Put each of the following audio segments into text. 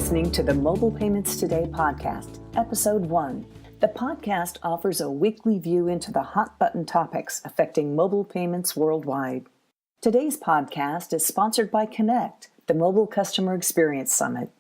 listening to the Mobile Payments Today podcast, Episode 1. The podcast offers a weekly view into the hot-button topics affecting mobile payments worldwide. Today's podcast is sponsored by Connect, the Mobile Customer Experience Summit.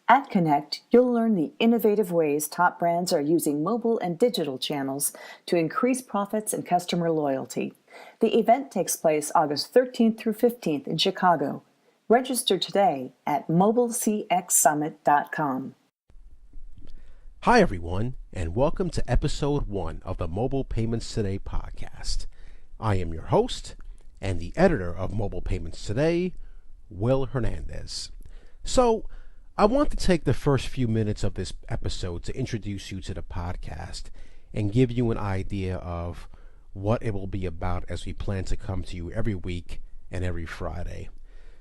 At Connect, you'll learn the innovative ways top brands are using mobile and digital channels to increase profits and customer loyalty. The event takes place August 13th through 15th in Chicago. Register today at mobilecxsummit.com. Hi, everyone, and welcome to Episode 1 of the Mobile Payments Today podcast. I am your host and the editor of Mobile Payments Today, Will Hernandez. So, I want to take the first few minutes of this episode to introduce you to the podcast and give you an idea of what it will be about as we plan to come to you every week and every Friday.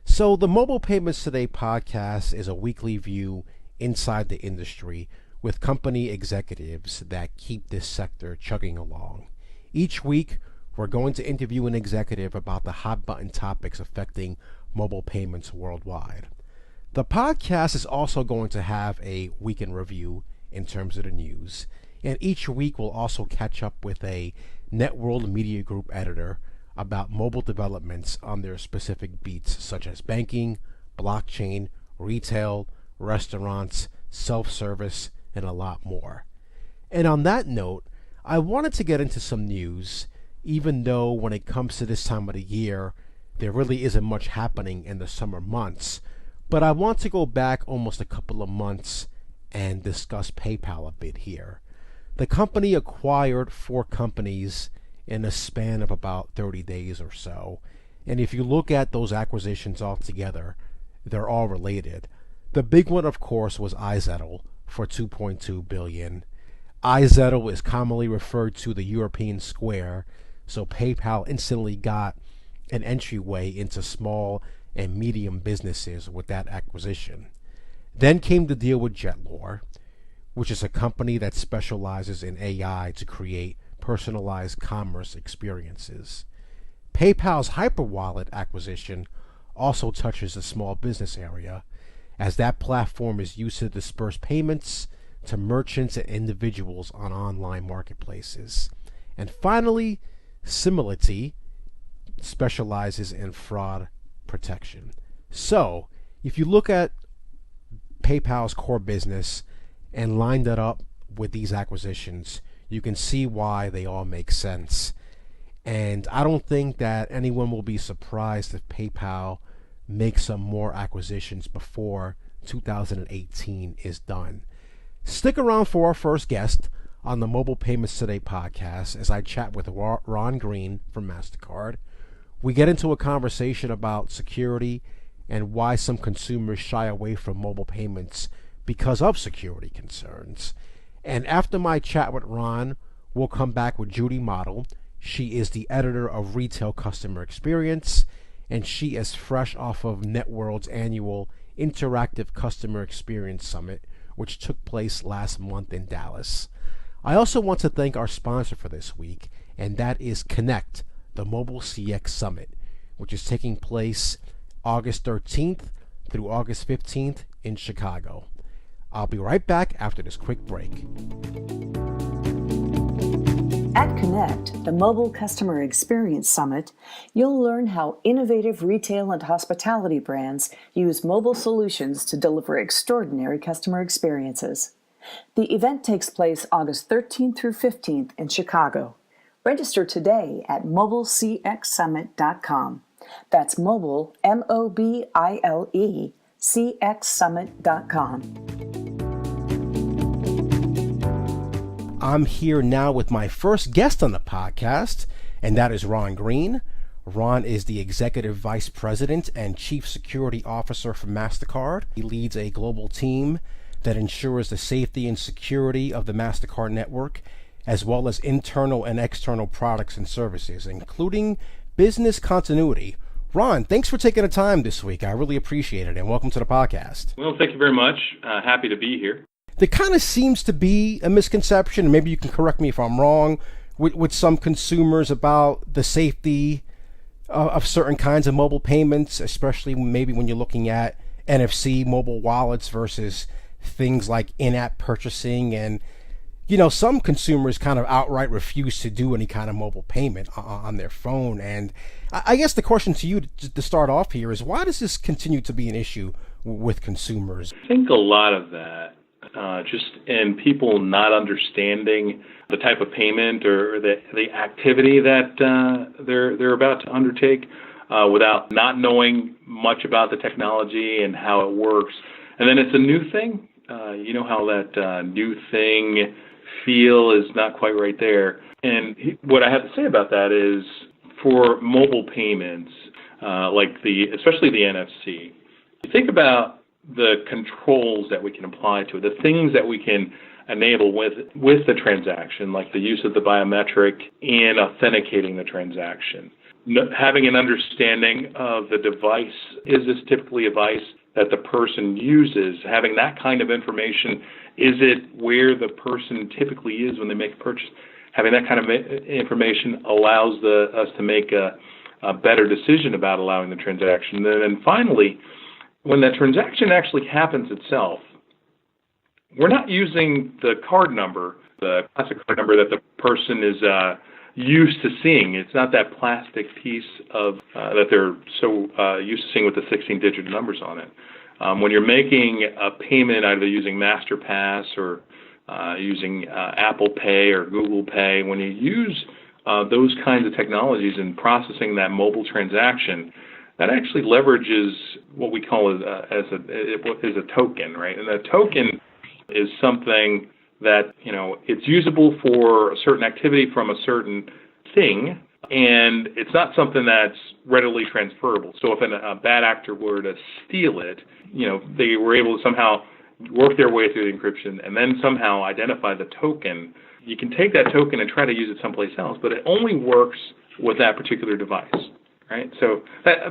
So the Mobile Payments Today podcast is a weekly view inside the industry with company executives that keep this sector chugging along. Each week, we're going to interview an executive about the hot button topics affecting mobile payments worldwide. The podcast is also going to have a weekend review in terms of the news, and each week we'll also catch up with a Networld Media Group editor about mobile developments on their specific beats such as banking, blockchain, retail, restaurants, self-service, and a lot more. And on that note, I wanted to get into some news, even though when it comes to this time of the year, there really isn't much happening in the summer months. But I want to go back almost a couple of months and discuss PayPal a bit here. The company acquired 4 companies in a span of about 30 days or so. And if you look at those acquisitions all together, they're all related. The big one, of course, was iZettle for $2.2 billion. iZettle is commonly referred to the European Square, so PayPal instantly got an entryway into small and medium businesses with that acquisition. Then came the deal with Jetlore, which is a company that specializes in AI to create personalized commerce experiences. PayPal's Hyperwallet acquisition also touches the small business area, as that platform is used to disperse payments to merchants and individuals on online marketplaces. And finally, Simility specializes in fraud protection. So, if you look at PayPal's core business and line that up with these acquisitions, you can see why they all make sense. And I don't think that anyone will be surprised if PayPal makes some more acquisitions before 2018 is done. Stick around for our first guest on the Mobile Payments Today podcast as I chat with Ron Green from Mastercard. We get into a conversation about security and why some consumers shy away from mobile payments because of security concerns. And after my chat with Ron, we'll come back with Judy Mottl. She is the editor of Retail Customer Experience, and she is fresh off of Networld's annual Interactive Customer Experience Summit, which took place last month in Dallas. I also want to thank our sponsor for this week, and that is Connect, the Mobile CX Summit, which is taking place August 13th through August 15th in Chicago. I'll be right back after this quick break. At Connect, the Mobile Customer Experience Summit, you'll learn how innovative retail and hospitality brands use mobile solutions to deliver extraordinary customer experiences. The event takes place August 13th through 15th in Chicago. Register today at mobilecxsummit.com. That's mobile, M-O-B-I-L-E, cxsummit.com. I'm here now with my first guest on the podcast, and that is Ron Green. Ron is the Executive Vice President and Chief Security Officer for Mastercard. He leads a global team that ensures the safety and security of the Mastercard network, as well as internal and external products and services, including business continuity. Ron, thanks for taking the time this week. I really appreciate it, and welcome to the podcast. Well, thank you very much. Happy to be here. There kind of seems to be a misconception, maybe you can correct me if I'm wrong, with some consumers about the safety of certain kinds of mobile payments, especially maybe when you're looking at NFC mobile wallets versus things like in-app purchasing, and some consumers kind of outright refuse to do any kind of mobile payment on their phone. And I guess the question to you to start off here is, why does this continue to be an issue with consumers? I think a lot of that just in people not understanding the type of payment or the activity that they're about to undertake without not knowing much about the technology and how it works. And then it's a new thing. You know how that new thing feel is not quite right there. And what I have to say about that is, for mobile payments, especially the NFC, think about the controls that we can apply to it, the things that we can enable with the transaction, like the use of the biometric in authenticating the transaction. Having an understanding of the device, is this typically a device that the person uses? Having that kind of information, is it where the person typically is when they make a purchase? Having that kind of information allows us to make a better decision about allowing the transaction. And then finally, when that transaction actually happens itself, we're not using the card number, the classic card number that the person is used to seeing. It's not that plastic piece of that they're so used to seeing with the 16-digit numbers on it. When you're making a payment, either using MasterPass or using Apple Pay or Google Pay, when you use those kinds of technologies in processing that mobile transaction, that actually leverages what we call is a token, right? And a token is something that, it's usable for a certain activity from a certain thing, and it's not something that's readily transferable. So if a bad actor were to steal it, they were able to somehow work their way through the encryption and then somehow identify the token. You can take that token and try to use it someplace else, but it only works with that particular device, right? So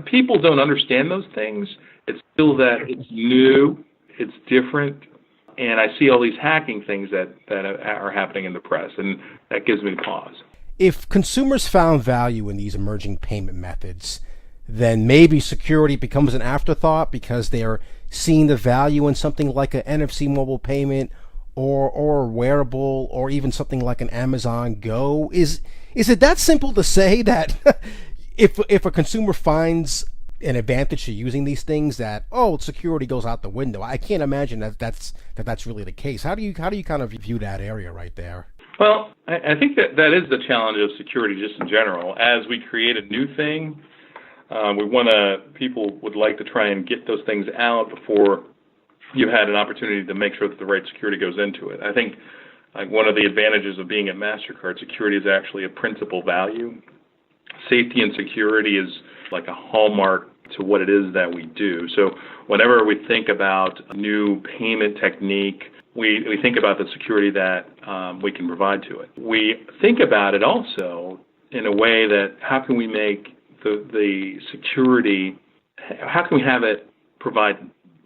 people don't understand those things. It's still that it's new, it's different, and I see all these hacking things that are happening in the press, and that gives me pause. If consumers found value in these emerging payment methods, then maybe security becomes an afterthought because they're seeing the value in something like an NFC mobile payment or a wearable, or even something like an Amazon Go. Is it that simple to say that if a consumer finds an advantage to using these things, that security goes out the window? I can't imagine that's really the case. How do you kind of view that area right there? Well, I think that is the challenge of security just in general. As we create a new thing, people would like to try and get those things out before you've had an opportunity to make sure that the right security goes into it. I think one of the advantages of being at Mastercard, security is actually a principal value. Safety and security is like a hallmark to what it is that we do. So whenever we think about a new payment technique, we think about the security that we can provide to it. We think about it also in a way that how can we make the security, how can we have it provide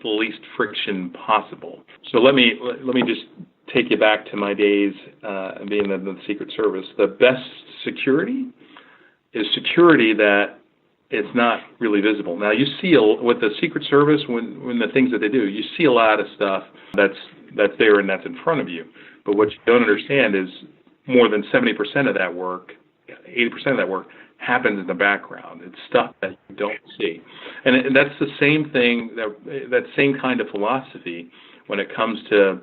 the least friction possible? So let me just take you back to my days being in the Secret Service. The best security is security that it's not really visible. Now you see with the Secret Service, when the things that they do, you see a lot of stuff that's there and that's in front of you. But what you don't understand is more than 70% of that work, 80% of that work happens in the background. It's stuff that you don't see. And that's the same thing, that same kind of philosophy when it comes to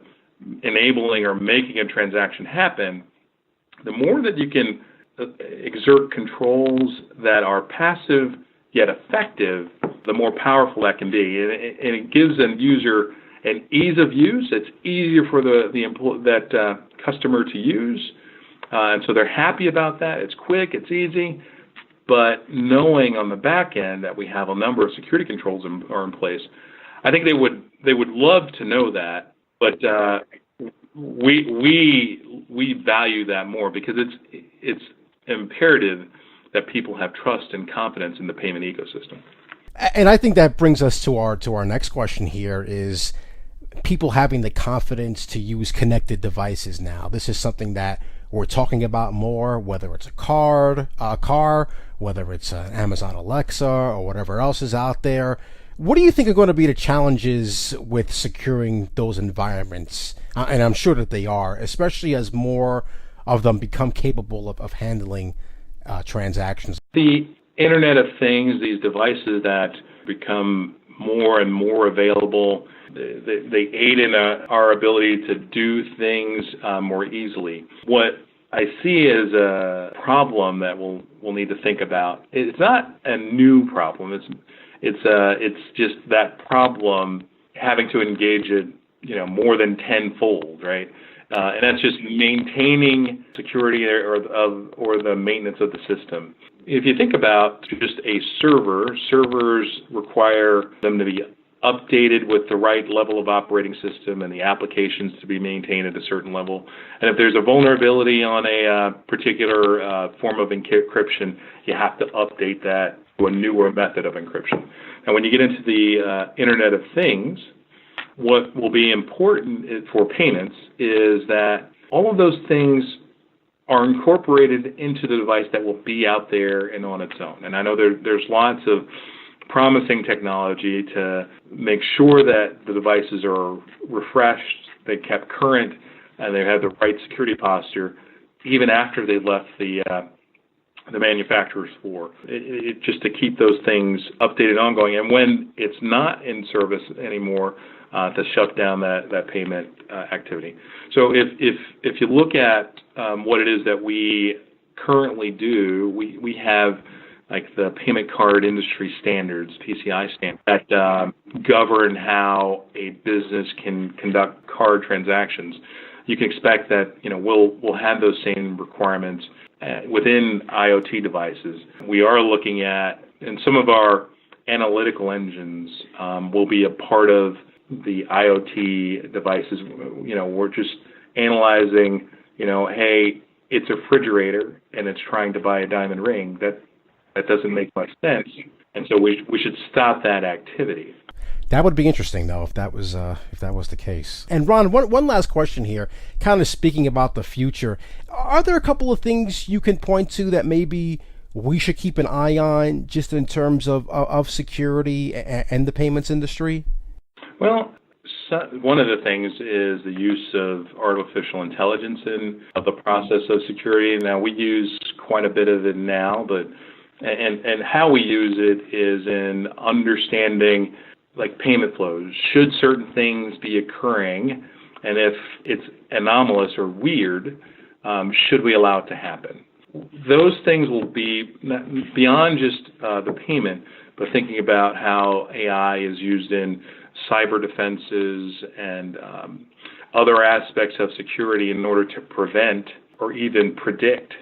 enabling or making a transaction happen. The more that you can exert controls that are passive yet effective, the more powerful that can be. And it gives a user an ease of use. It's easier for that customer to use. And so they're happy about that. It's quick, it's easy. But knowing on the back end that we have a number of security controls are in place, I think they would love to know that. But we value that more because it's imperative that people have trust and confidence in the payment ecosystem. And I think that brings us to our next question here is people having the confidence to use connected devices now. This is something that we're talking about more, whether it's a car, whether it's an Amazon Alexa or whatever else is out there. What do you think are going to be the challenges with securing those environments? And I'm sure that they are, especially as more of them become capable of handling transactions. The Internet of Things, these devices that become more and more available, they aid in our ability to do things more easily. What I see as a problem that we'll need to think about. It's not a new problem. It's just that problem having to engage it, more than tenfold, right? And that's just maintaining security or the maintenance of the system. If you think about just a server, servers require them to be updated with the right level of operating system and the applications to be maintained at a certain level. And if there's a vulnerability on a particular form of encryption, you have to update that to a newer method of encryption. And when you get into the Internet of Things, what will be important for payments is that all of those things are incorporated into the device that will be out there and on its own. And I know there's lots of promising technology to make sure that the devices are refreshed, they kept current, and they have the right security posture even after they left the manufacturer's floor. Just to keep those things updated ongoing. And when it's not in service anymore, to shut down that payment activity. So if you look at what it is that we currently do, we have like the payment card industry standards, PCI standards, that govern how a business can conduct card transactions. You can expect that we'll have those same requirements within IoT devices. We are looking at, and some of our analytical engines will be a part of the IoT devices. We're just analyzing, hey, it's a refrigerator and it's trying to buy a diamond ring. That doesn't make much sense, and so we should stop that activity. That would be interesting, though, if that was the case. And Ron, one last question here, kind of speaking about the future. Are there a couple of things you can point to that maybe we should keep an eye on, just in terms of security and the payments industry? Well, one of the things is the use of artificial intelligence in the process of security. Now, we use quite a bit of it now, but and how we use it is in understanding like payment flows. Should certain things be occurring, and if it's anomalous or weird, should we allow it to happen? Those things will be beyond just the payment, but thinking about how AI is used in cyber defenses and other aspects of security in order to prevent or even predict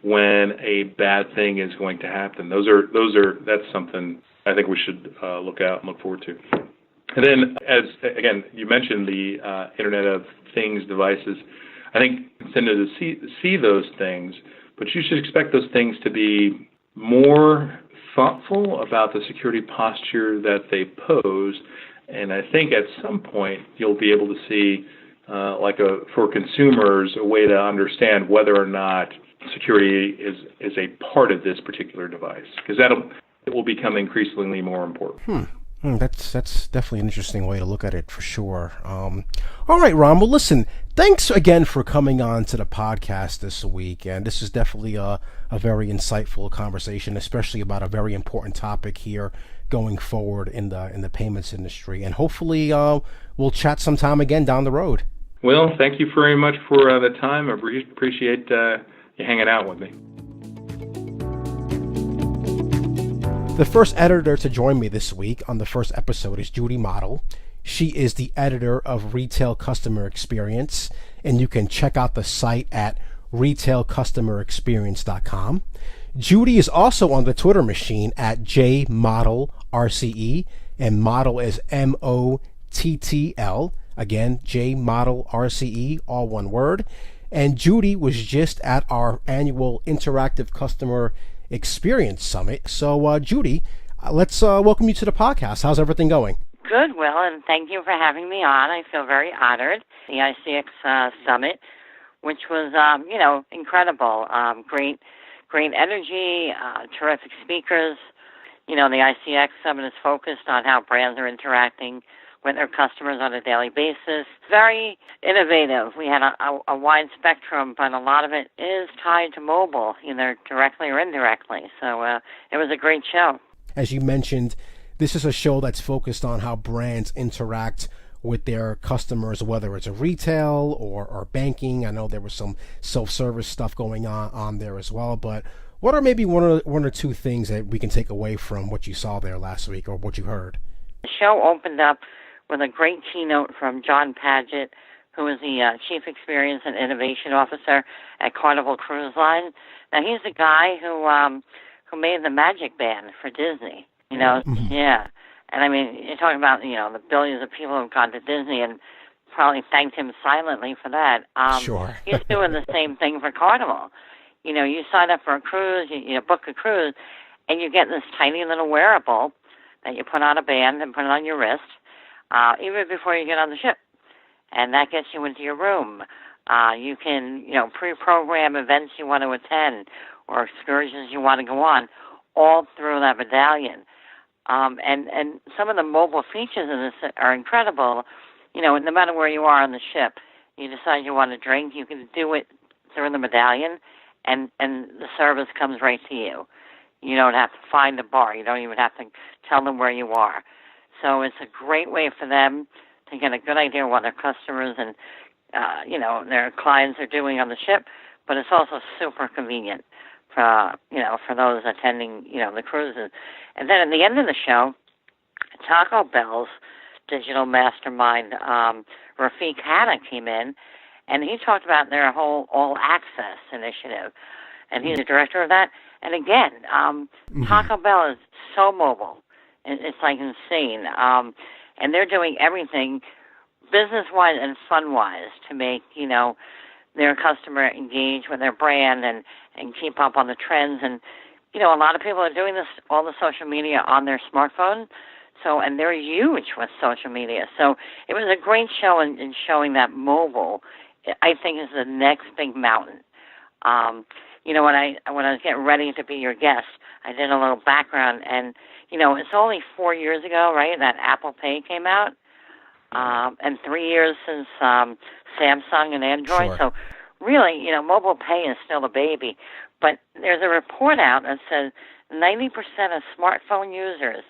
when a bad thing is going to happen. That's something I think we should look out and look forward to. And then, as again you mentioned, the Internet of Things devices, I think it's intended to see those things, but you should expect those things to be more thoughtful about the security posture that they pose. And I think at some point you'll be able to see, for consumers, a way to understand whether or not security is a part of this particular device, because it will become increasingly more important. That's definitely an interesting way to look at it, for sure. All right, Ron. Well, listen, thanks again for coming on to the podcast this week. And this is definitely a very insightful conversation, especially about a very important topic here going forward in the payments industry. And hopefully we'll chat sometime again down the road. Well, thank you very much for the time. I appreciate you hanging out with me. The first editor to join me this week on the first episode is Judy Mottl. She is the editor of Retail Customer Experience, and you can check out the site at retailcustomerexperience.com. Judy is also on the Twitter machine at JModdelRCE, and model is MOTTL. Again, JModdelRCE, all one word. And Judy was just at our annual Interactive Customer Experience Summit. So, Judy, let's welcome you to the podcast. How's everything going? Good, Will, and thank you for having me on. I feel very honored. The ICX Summit, which was, incredible. Great energy, terrific speakers. The ICX Summit is focused on how brands are interacting with their customers on a daily basis. Very innovative. We had a wide spectrum, but a lot of it is tied to mobile, either directly or indirectly. So it was a great show. As you mentioned, this is a show that's focused on how brands interact with their customers, whether it's a retail or banking. I know there was some self-service stuff going on there as well, but what are maybe one or two things that we can take away from what you saw there last week or what you heard? The show opened up with a great keynote from John Padgett, who is the Chief Experience and Innovation Officer at Carnival Cruise Line. Now, he's the guy who made the Magic Band for Disney, Mm-hmm. Yeah. And, I mean, you're talking about, the billions of people who've gone to Disney and probably thanked him silently for that. Sure. He's doing the same thing for Carnival. You sign up for a cruise, you book a cruise, and you get this tiny little wearable that you put on a band and put it on your wrist, even before you get on the ship. And that gets you into your room. You can, pre-program events you want to attend or excursions you want to go on, all through that medallion. And some of the mobile features in this are incredible. No matter where you are on the ship, you decide you want to drink, you can do it through the medallion, and the service comes right to you. You don't have to find a bar. You don't even have to tell them where you are. So it's a great way for them to get a good idea of what their customers and, their clients are doing on the ship, but it's also super convenient for those attending, the cruises. And then at the end of the show, Taco Bell's digital mastermind, Rafiq Hanna, came in, and he talked about their whole All Access initiative, and he's the director of that. And again, Taco Bell is so mobile. It's like insane. And they're doing everything business-wise and fun-wise to make, their customer engage with their brand and keep up on the trends. And, a lot of people are doing this, all the social media on their smartphone. So, and they're huge with social media. So it was a great show in showing that mobile, I think, is the next big mountain. When I was getting ready to be your guest, I did a little background, and, it's only 4 years ago, right, that Apple Pay came out, and 3 years since Samsung and Android. Sure. So really, mobile pay is still a baby. But there's a report out that says 90% of smartphone users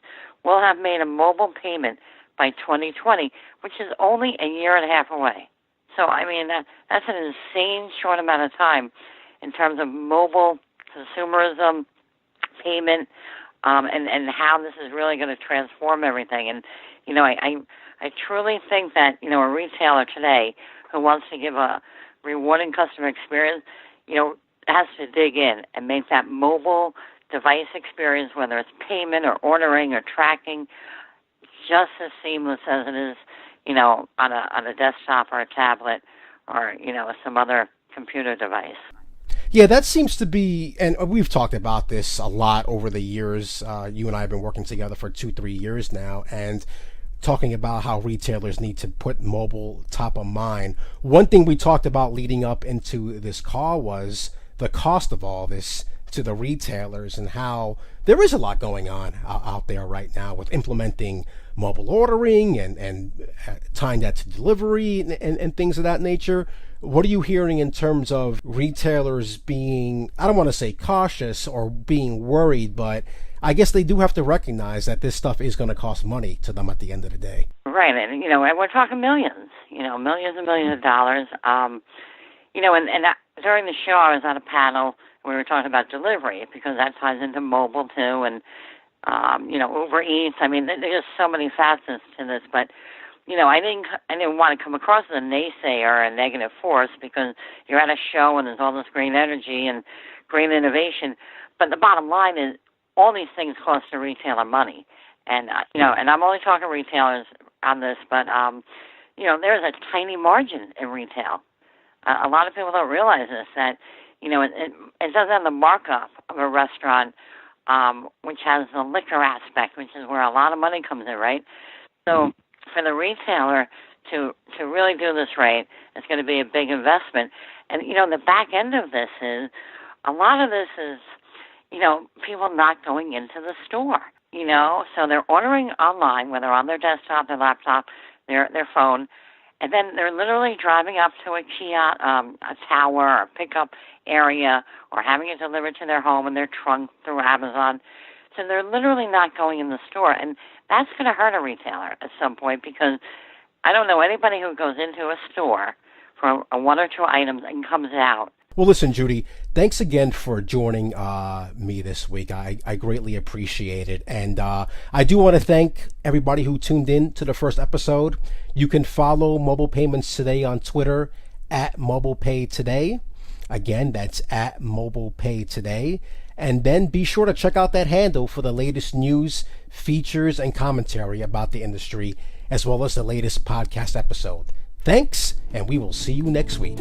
will have made a mobile payment by 2020, which is only a year and a half away. So, I mean, that's an insane short amount of time in terms of mobile consumerism, payment, and how this is really going to transform everything. And, I truly think that, a retailer today who wants to give a rewarding customer experience, has to dig in and make that mobile device experience, whether it's payment or ordering or tracking, just as seamless as it is, on a desktop or a tablet or, some other computer device. Yeah, that seems to be, and we've talked about this a lot over the years. You and I have been working together for 2-3 years now, and talking about how retailers need to put mobile top of mind. One thing we talked about leading up into this call was the cost of all this to the retailers and how there is a lot going on out there right now with implementing mobile ordering and tying that to delivery and things of that nature. What are you hearing in terms of retailers being, I don't want to say cautious or being worried, but I guess they do have to recognize that this stuff is going to cost money to them at the end of the day. Right, and we're talking millions, millions and millions of dollars. And during the show I was on a panel. We were talking about delivery because that ties into mobile too, and Uber Eats. I mean, there's just so many facets to this, but I didn't want to come across as a naysayer or a negative force because you're at a show and there's all this green energy and green innovation. But the bottom line is all these things cost the retailer money, and and I'm only talking retailers on this, but there's a tiny margin in retail. A lot of people don't realize this, that it doesn't have the markup of a restaurant, which has the liquor aspect, which is where a lot of money comes in, right? So for the retailer to really do this right, it's going to be a big investment. And, the back end of this is, a lot of this is, people not going into the store. So they're ordering online, whether on their desktop, their laptop, their phone, and then they're literally driving up to a kiosk, a tower, or pickup area, or having it delivered to their home in their trunk through Amazon. So they're literally not going in the store, and that's going to hurt a retailer at some point, because I don't know anybody who goes into a store for one or two items and comes out. Well, listen, Judy, thanks again for joining me this week. I greatly appreciate it. And I do want to thank everybody who tuned in to the first episode. You can follow Mobile Payments Today on Twitter at MobilePayToday. Again, that's at MobilePayToday. And then be sure to check out that handle for the latest news, features, and commentary about the industry, as well as the latest podcast episode. Thanks, and we will see you next week.